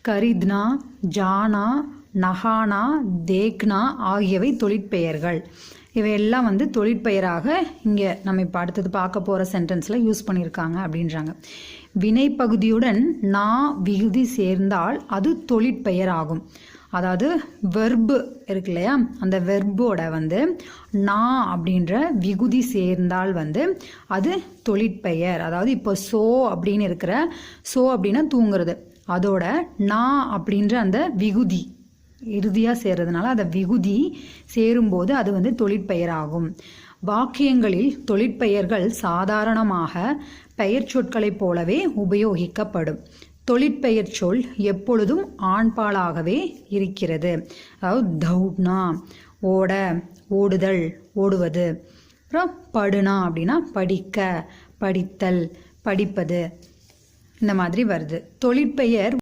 கரித்னா, ஜானா, நஹானா, தேக்னா ஆகியவை தொழிற்பெயர்கள். இவையெல்லாம் வந்து தொழிற்பெயராக இங்கே நம்ம இப்போ அடுத்தது பார்க்க போகிற சென்டென்ஸில் யூஸ் பண்ணியிருக்காங்க அப்படின்றாங்க. வினைப்பகுதியுடன் நா விகுதி சேர்ந்தால் அது தொழிற்பெயர் ஆகும். அதாவது வெர்பு இருக்கு இல்லையா, அந்த வெர்போட வந்து நா அப்படின்ற விகுதி சேர்ந்தால் வந்து அது தொழிற்பெயர். அதாவது இப்போ சோ அப்படின்னு இருக்கிற, சோ அப்படின்னா தூங்குறது, அதோட நா அப்படின்ற அந்த விகுதி இறுதியாக சேர்றதுனால அந்த விகுதி சேரும்போது அது வந்து தொழிற்பெயர் ஆகும். வாக்கியங்களில் தொழிற்பெயர்கள் சாதாரணமாக பெயர் சொற்களைப் போலவே உபயோகிக்கப்படும். தொழிற்பெயர் சொல் எப்பொழுதும் ஆண்பாலாகவே இருக்கிறது. அதாவது தௌட்னா ஓட, ஓடுதல், ஓடுவது. அப்புறம் படுனா அப்படின்னா படிக்க, படித்தல், படிப்பது, இந்த மாதிரி வருது. தொழிற்பெயர்